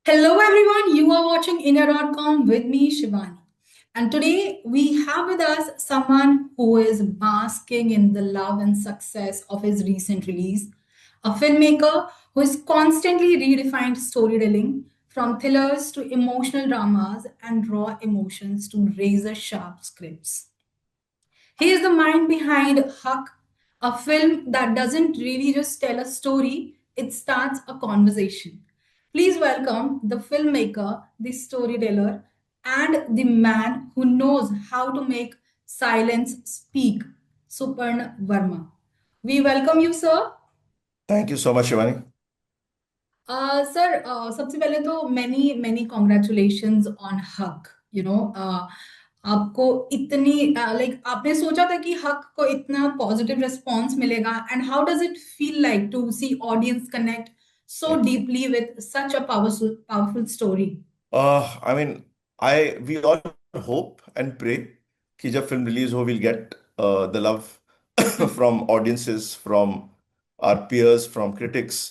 Hello, everyone. You are watching India.com with me, Shivani. And today we have with us someone who is basking in the love and success of his recent release, a filmmaker who has constantly redefined storytelling from thrillers to emotional dramas and raw emotions to razor sharp scripts. He is the mind behind Huck, a film that doesn't really just tell a story, it starts a conversation. Please welcome the filmmaker, the storyteller, and the man who knows how to make silence speak, Suparn Verma. We welcome you, sir. Thank you so much, Shivani. Sir सबसे पहले तो many many congratulations on हक आपको इतनी like आपने सोचा था कि हक को इतना पॉजिटिव रिस्पॉन्स मिलेगा and how does it feel like to see audience connect so Yeah. Deeply with such a powerful story. I mean, I we all hope and pray कि जब film release हो, we'll get the love from audiences, from our peers, from critics.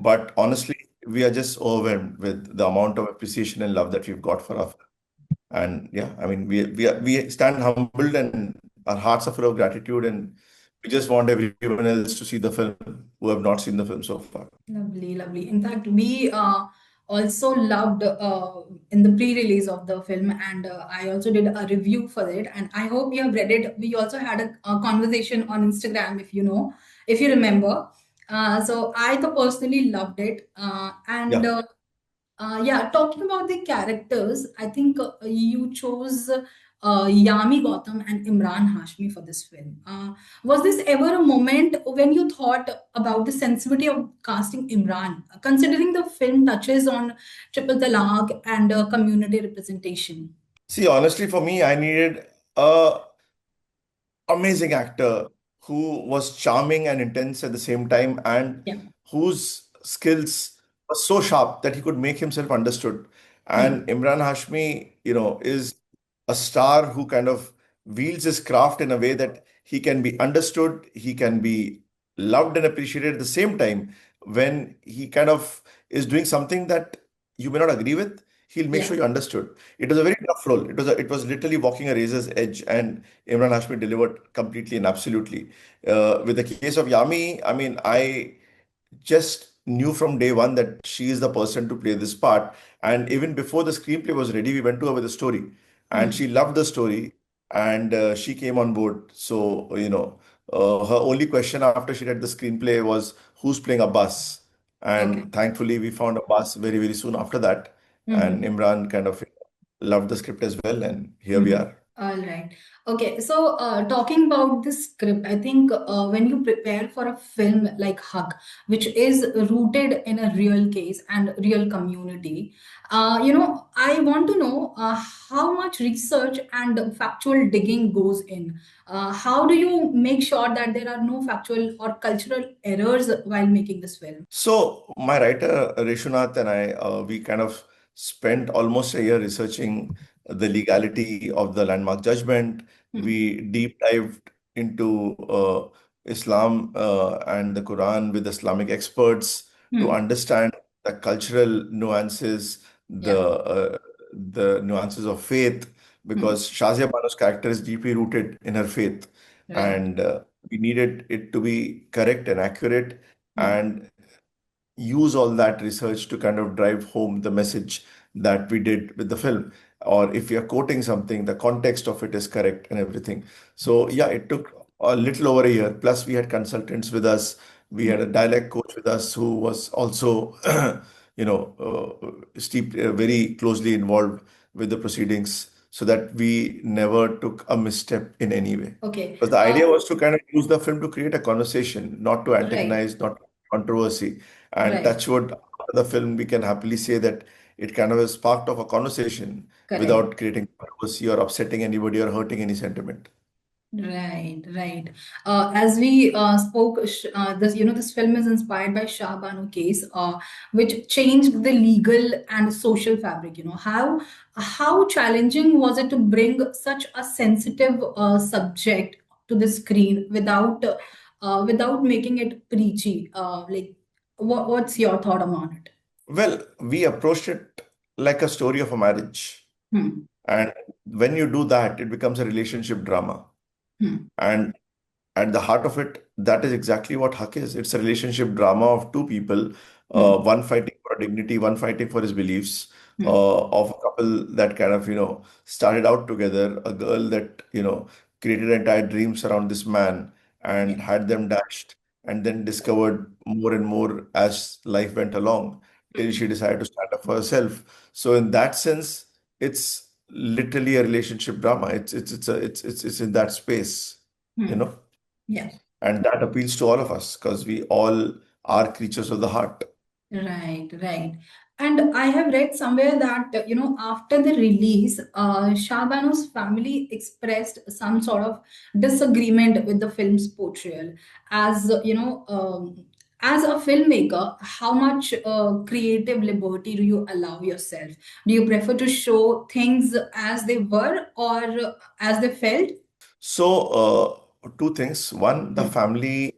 But honestly, we are just overwhelmed with the amount of appreciation and love that we've got for our film. And yeah, I mean, we stand humbled and our hearts are full of gratitude, and we just want everyone else to see the film who have not seen the film so far. Lovely, lovely. In fact, we also loved in the pre-release of the film, and I also did a review for it. And I hope you have read it. We also had a conversation on Instagram, if you remember. So I though personally loved it, and Yeah. yeah, talking about the characters, I think you chose Yami Gautam and Imran Hashmi for this film. Was this ever a moment when you thought about the sensitivity of casting Imran, considering the film touches on triple talaq and community representation? See, honestly, for me, I needed a amazing actor who was charming and intense at the same time, and Yeah. whose skills were so sharp that he could make himself understood. Hmm. And Imran Hashmi, is a star who kind of wields his craft in a way that he can be understood, he can be loved and appreciated at the same time. When he kind of is doing something that you may not agree with, he'll make Yeah. sure you understood. It was a very tough role. It was literally walking a razor's edge, and Imran Hashmi delivered completely and absolutely. With the case of Yami, I mean, I just knew from day one that she is the person to play this part. And even before the screenplay was ready, we went to her with a story, and Hmm. she loved the story, and she came on board. So, her only question after she read the screenplay was, "Who's playing Abbas?" Okay. And thankfully, we found Abbas very, very soon after that. And Hmm. Imran kind of loved the script as well, and here we Mhm. are. All right. Okay. So, talking about the script, I think when you prepare for a film like Hug, which is rooted in a real case and real community, I want to know how much research and factual digging goes in. How do you make sure that there are no factual or cultural errors while making this film? So my writer Reshunath and I, we kind of spent almost a year researching the legality of the landmark judgment. Hmm. We deep dived into Islam and the Quran with Islamic experts to Hmm. understand the cultural nuances, Yeah. the nuances of faith, Hmm. because Shazia Banu's character is deeply rooted in her faith, Right. and we needed it to be correct and accurate, Hmm. and use all that research to kind of drive home the message that we did with the film. Or if we are quoting something, the context of it is correct and everything. So yeah, it took a little over a year. Plus, we had consultants with us. We had a dialect coach with us who was also, steeped, very closely involved with the proceedings, so that we never took a misstep in any way. Okay. Because the idea was to kind of use the film to create a conversation, not to Right. antagonize, not controversy. And Right. touch wood, after the film, we can happily say that it kind of is sparked of a conversation Correct. without creating controversy or upsetting anybody or hurting any sentiment. Right, right. As we spoke, this film is inspired by Shah Banu case, which changed the legal and social fabric. How challenging was it to bring such a sensitive subject to the screen without making it preachy? What's your thought on it? Well, we approached it like a story of a marriage. Hmm. And when you do that, it becomes a relationship drama. Hmm. And at the heart of it, that is exactly what Haq is. It's a relationship drama of two people, Hmm. one fighting for dignity, one fighting for his beliefs, Hmm. of a couple that kind of, started out together, a girl that, created entire dreams around this man Yeah. and had them dashed, and then discovered more and more as life went along till she decided to stand up for herself. So in that sense, it's literally a relationship drama. It's in that space, you Hmm. know. Yeah. And that appeals to all of us because we all are creatures of the heart. Right, right. And I have read somewhere that, after the release, Shah Banu's family expressed some sort of disagreement with the film's portrayal. As, as a filmmaker, how much creative liberty do you allow yourself? Do you prefer to show things as they were or as they felt? Two things. One, the Hmm. family,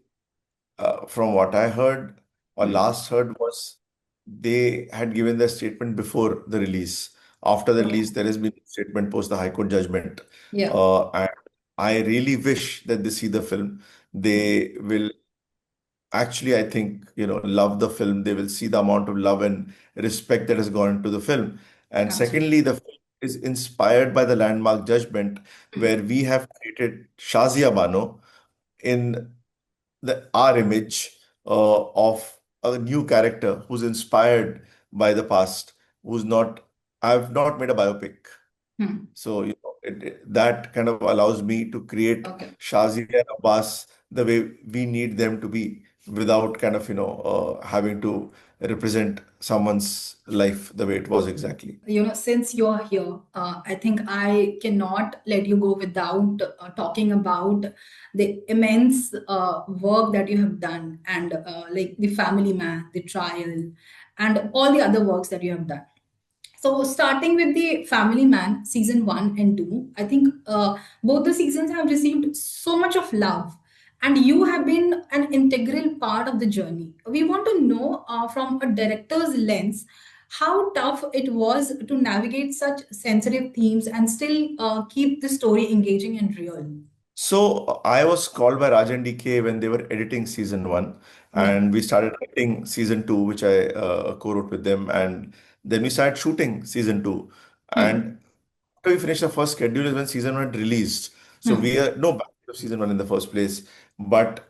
from what I heard or Hmm. last heard, was they had given their statement before the release. After the Okay. release, there has been a statement post the High Court judgment. Yeah. And I really wish that they see the film. Hmm. They will actually, I think, love the film. They will see the amount of love and respect that has gone into the film. And Absolutely. secondly, the film is inspired by the landmark judgment Hmm. where we have created Shazia Bano in our image of a new character who's inspired by the past, who's not, I've not made a biopic. Hmm. So, that kind of allows me to create Okay. Shazia and Abbas the way we need them to be without kind of, having to represent someone's life the way it was exactly. Since you're here, I think I cannot let you go without talking about the immense work that you have done, and like the family man, the trial, and all the other works that you have done. So, starting with the Family Man season one and two, I think both the seasons have received so much of love, and you have been an integral part of the journey. We want to know from a director's lens how tough it was to navigate such sensitive themes and still keep the story engaging and real. So I was called by Rajan DK when they were editing season one, Yeah. and we started writing season two, which I co-wrote with them, and then we started shooting season two. Hmm. And after we finished the first schedule is when season one released. So Hmm. we are no back of season one in the first place, but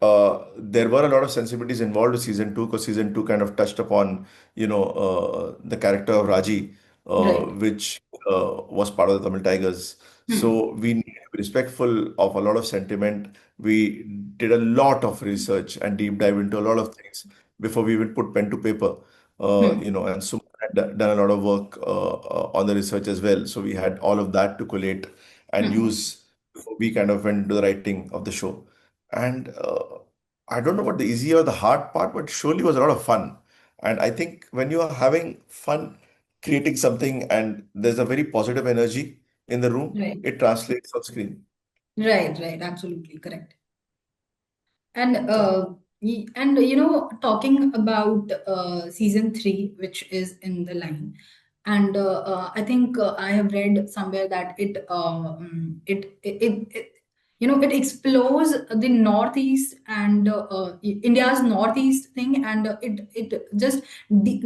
there were a lot of sensibilities involved with season two because season two kind of touched upon the character of Raji, Right. which was part of the Tamil Tigers. Hmm. So we need to be respectful of a lot of sentiment. We did a lot of research and deep dive into a lot of things before we even put pen to paper. Hmm. And so had done a lot of work on the research as well. So we had all of that to collate and Hmm. use before we kind of went into the writing of the show. And I don't know what the easy or the hard part, but surely was a lot of fun. And I think when you are having fun creating something and there's a very positive energy in the room, Right. it translates on screen. Right. Right. Absolutely correct. And Yeah. talking about season three, which is in the line, and I think I have read somewhere that it explores the northeast and India's northeast thing, and it just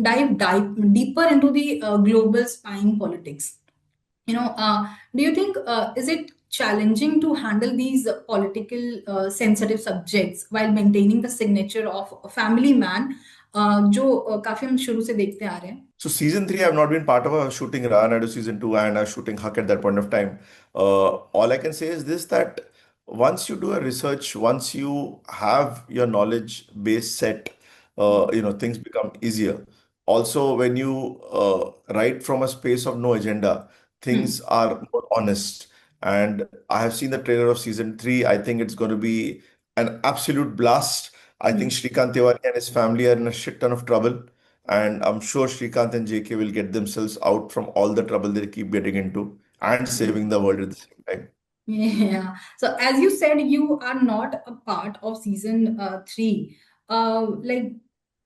dive deeper into the global spying politics. Do you think is it challenging to handle these political sensitive subjects while maintaining the signature of a family man जो काफी हम शुरू से देखते आ रहे हैं. So season three, I've not been part of a shooting run. I do season two and I was shooting Huck at that point of time. All I can say is this that once you do a research, once you have your knowledge base set, things become easier. Also, when you write from a space of no agenda, things Hmm. are more honest. And I have seen the trailer of season three. I think it's going to be an absolute blast. I think Hmm. Shrikant Tiwari and his family are in a shit ton of trouble. And I'm sure Shrikant and JK will get themselves out from all the trouble they keep getting into and saving the world at the same time. Yeah. So as you said, you are not a part of season three. Like,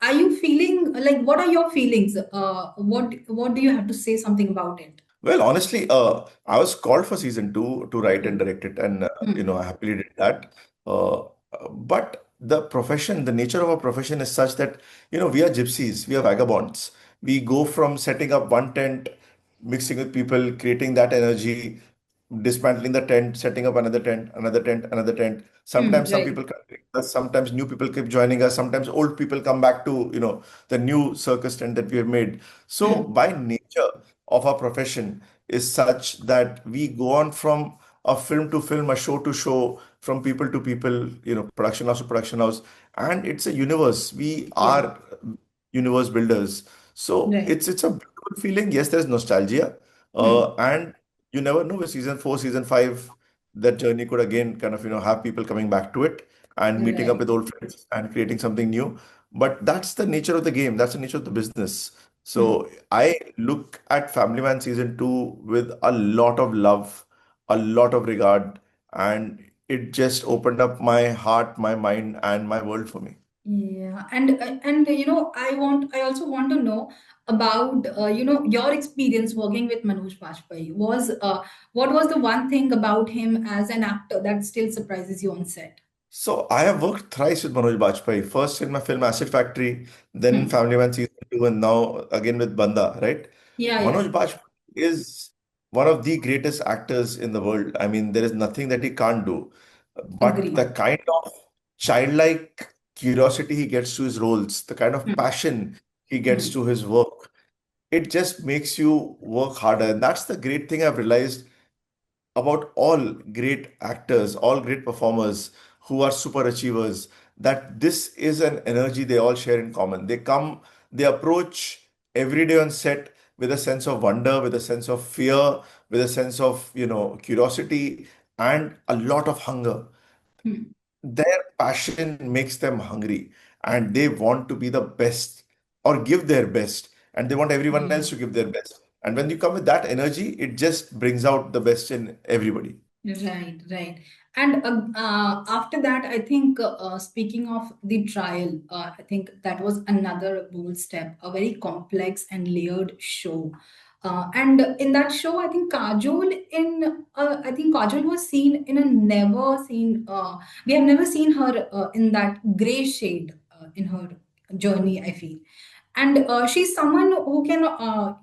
Are you feeling like, what are your feelings? What do you have to say something about it? Well, honestly, I was called for season two to write and Hmm. direct it, and Hmm. I happily did that. But the profession, the nature of our profession is such that we are gypsies, we are vagabonds. We go from setting up one tent, mixing with people, creating that energy, dismantling the tent, setting up another tent, another tent, another tent. Hmm. Sometimes some Right. people come with us, sometimes new people keep joining us, sometimes old people come back to the new circus tent that we have made. So Hmm. by nature of our profession is such that we go on from a film to film, a show to show, from people to people, production house to production house, and it's a universe. We Yeah. are universe builders. So Right. it's a beautiful feeling. Yes, there's nostalgia, Hmm. and you never know with season four, season five, that journey could again kind of have people coming back to it and meeting up Right. with old friends and creating something new. But that's the nature of the game. That's the nature of the business. Hmm. So I look at Family Man season two with a lot of love, a lot of regard, and it just opened up my heart, my mind, and my world for me. Yeah, and I also want to know about your experience working with Manoj Bajpayee. What was the one thing about him as an actor that still surprises you on set? So I have worked thrice with Manoj Bajpayee. First in my film Acid Factory, then in Hmm. Family Man season two, and now again with Banda, right? Yeah, yeah, Manoj Bajpayee is one of the greatest actors in the world. I mean, there is nothing that he can't do. But the agreed. kind of childlike curiosity he gets to his roles, the kind of Hmm. passion he gets Hmm. to his work, it just makes you work harder. And that's the great thing I've realized about all great actors, all great performers who are super achievers, that this is an energy they all share in common. They approach every day on set with a sense of wonder, with a sense of fear, with a sense of, curiosity and a lot of hunger. Hmm. Their passion makes them hungry and they want to be the best or give their best, and they want everyone Yeah. else to give their best. And when you come with that energy, it just brings out the best in everybody. Right, right. And after that, I think, speaking of the trial, I think that was another bold step, a very complex and layered show. And in that show, I think Kajol was seen in a never seen, we have never seen her in that gray shade in her journey, I feel. And she's someone who can,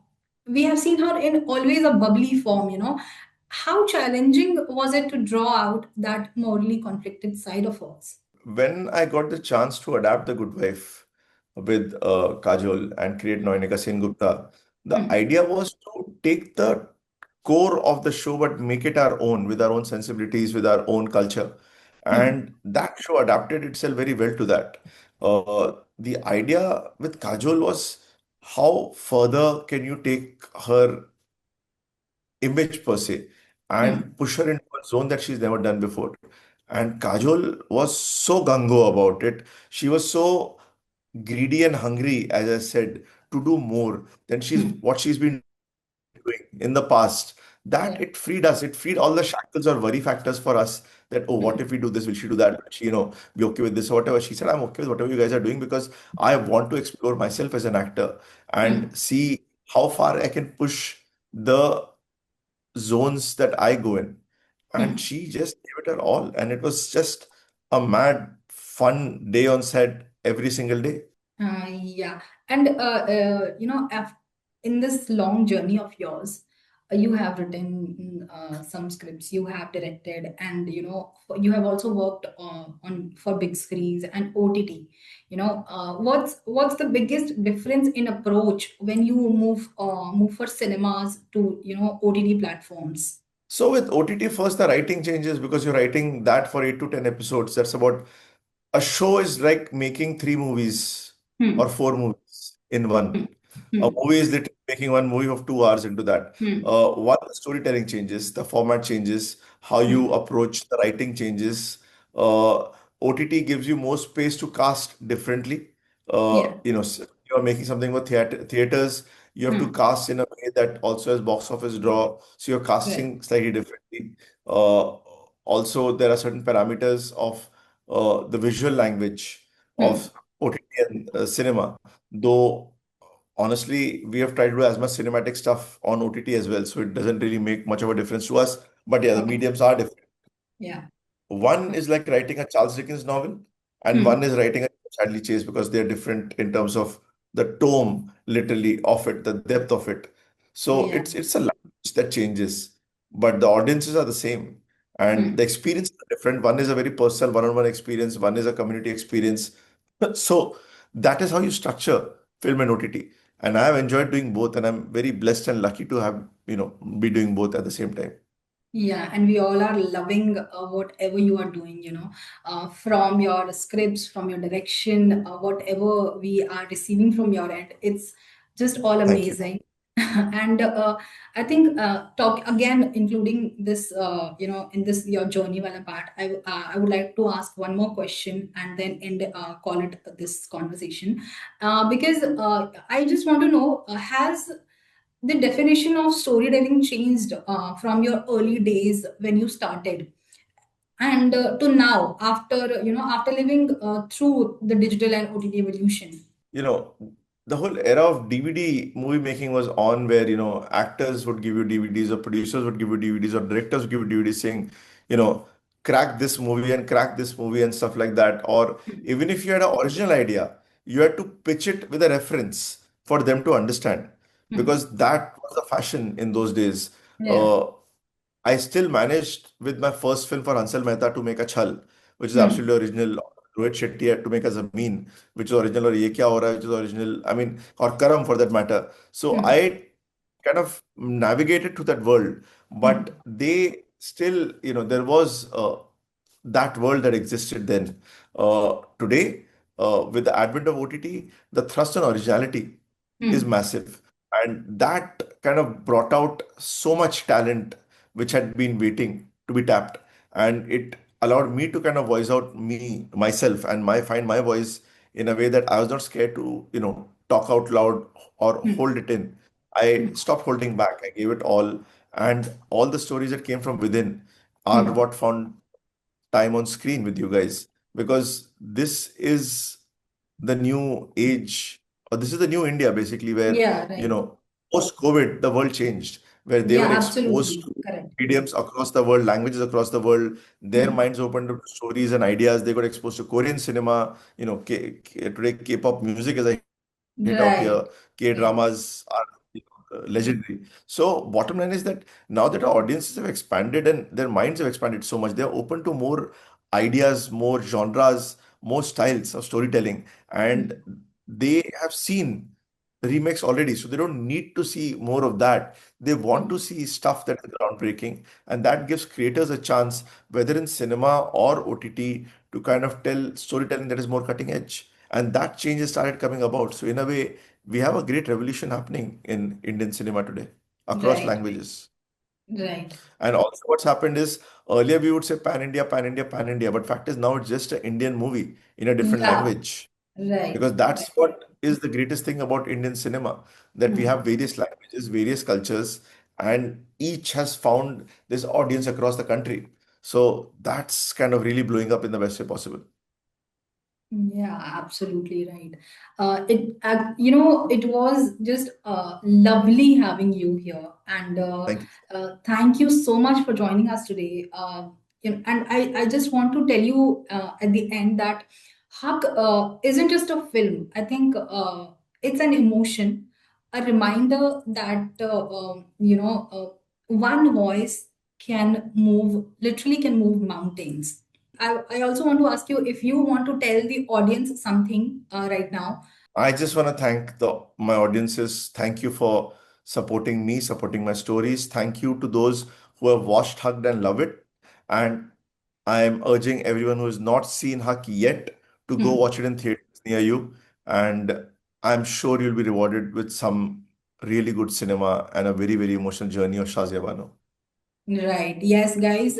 we have seen her in always a bubbly form, how challenging was it to draw out that morally conflicted side of us? When I got the chance to adapt The Good Wife with Kajol and create Noinika Sen Gupta, the Hmm. idea was to take the core of the show but make it our own, with our own sensibilities, with our own culture. Hmm. And that show adapted itself very well to that. The idea with Kajol was, how further can you take her image per se Hmm. and push her into a zone that she's never done before. And Kajol was so gung-ho about it. She was so greedy and hungry, as I said, to do more than Hmm. she's been doing in the past. That Yeah. it freed us. It freed all the shackles or worry factors for us. That, oh, what Hmm. if we do this? Will she do that? Will she, be okay with this or whatever? She said, I'm okay with whatever you guys are doing because I want to explore myself as an actor Hmm. and see how far I can push the zones that I go in. And Hmm. she just gave it her all. And it was just a mad, fun day on set every single day. Yeah, and in this long journey of yours, you have written some scripts, you have directed, and you have also worked on for big screens and OTT. What's the biggest difference in approach when you move for cinemas to OTT platforms? So with OTT, first the writing changes because you're writing that for 8 to 10 episodes. That's about, a show is like making three movies or Hmm. four movies in one. Hmm. A Hmm. movie is literally making one movie of 2 hours into that. Hmm. One, the storytelling changes, the format changes, how you Hmm. approach the writing changes. Uh, OTT gives you more space to cast differently. Yeah. You are making something for theaters. You have to Hmm. cast in a way that also has box office draw. So you're Right. casting slightly differently. Uh, Also, there are certain parameters of the visual language Hmm. of OTT and cinema. Though honestly, we have tried to do as much cinematic stuff on OTT as well, so it doesn't really make much of a difference to us. But yeah, the Okay. mediums are different. Yeah. One is like writing a Charles Dickens novel, and Hmm. one is writing a Sadly Chase because they're different in terms of the tone, literally, of it, the depth of it. So Yeah. it's a language that changes, but the audiences are the same, and Hmm. the experience is different. One is a very personal one-on-one experience, one is a community experience. So that is how you structure film and OTT. And I have enjoyed doing both, and I'm very blessed and lucky to have, be doing both at the same time. Yeah, and we all are loving whatever you are doing, from your scripts, from your direction, whatever we are receiving from your end. It's just all Thank you. amazing. And I think talk again, including this, in this your journey wala part, I would like to ask one more question and then end call it this conversation, because I just want to know, has the definition of storytelling changed from your early days when you started and to now after after living through the digital and OTT evolution? you know, the whole era of DVD movie making was on where, actors would give you DVDs or producers would give you DVDs or directors would give you DVDs saying, you know, crack this movie and crack this movie and stuff like that. Or even if you had an original idea, you had to pitch it with a reference for them to understand Hmm. because that was the fashion in those days. Yeah. Uh, I still managed with my first film for Hansal Mehta to make a Chhal, which is Hmm. absolutely original. Rohit Shetty had to make a Zameen, which is original, or Ye Kya Ho Raha Hai, which is original. I mean, or Karam for that matter. So Hmm. I kind of navigated to that world, Hmm. but they still, there was that world that existed then. Today, with the advent of OTT, the thrust on originality is Hmm. massive. And that kind of brought out so much talent which had been waiting to be tapped. And it allowed me to kind of voice out myself, and find my voice in a way that I was not scared to, talk out loud or Hmm. hold it in. I Hmm. stopped holding back. I gave it all. And all the stories that came from within are Hmm. what found time on screen with you guys, because this is the new age, or this is the new India basically, where, Yeah, you right. know, post COVID, the world changed, where they Yeah, were exposed absolutely to correct. mediums across the world, languages across the world, their Hmm. minds opened to stories and ideas. They got exposed to Korean cinema, today K-pop music is a hit out here. Right. Yeah. K-dramas are legendary. So bottom line is that now that our audiences have expanded and their minds have expanded so much, they are open to more ideas, more genres, more styles of storytelling, and Hmm. they have seen remakes already. So they don't need to see more of that. They want Hmm. to see stuff that is groundbreaking, and that gives creators a chance, whether in cinema or OTT, to kind of tell storytelling that is more cutting edge. And that change has started coming about. So in a way, we have a great revolution happening in Indian cinema today across Right. Right. languages. Right. And also, what's happened is earlier we would say pan India, pan India, pan India, but fact is now it's just an Indian movie in a different Yeah. language. Right. Because that's Right. what is the greatest thing about Indian cinema, that we Hmm. have various languages, various cultures, and each has found this audience across the country. So that's kind of really blowing up in the best way possible. Yeah, absolutely right. It was just lovely having you here, and Thank you. thank you so much for joining us today. And I just want to tell you at the end that Hug isn't just a film. I think it's an emotion, a reminder that one voice literally can move mountains. I also want to ask you if you want to tell the audience something right now. I just want to thank my audiences. Thank you for supporting me, supporting my stories. Thank you to those who have watched Hugged and love it. And I am urging everyone who has not seen Hug yet to go Hmm. watch it in theaters near you. And I'm sure you'll be rewarded with some really good cinema and a very, very emotional journey of Shazia Bano. Right. Yes, guys.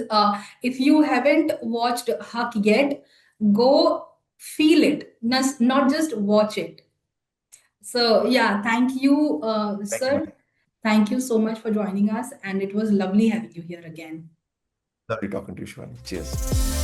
If you haven't watched Huck yet, go feel it, not just watch it. So, yeah, thank you, Thank you, sir. Mani. Thank you so much for joining us. And it was lovely having you here again. Lovely talking to you, Shivani. Cheers.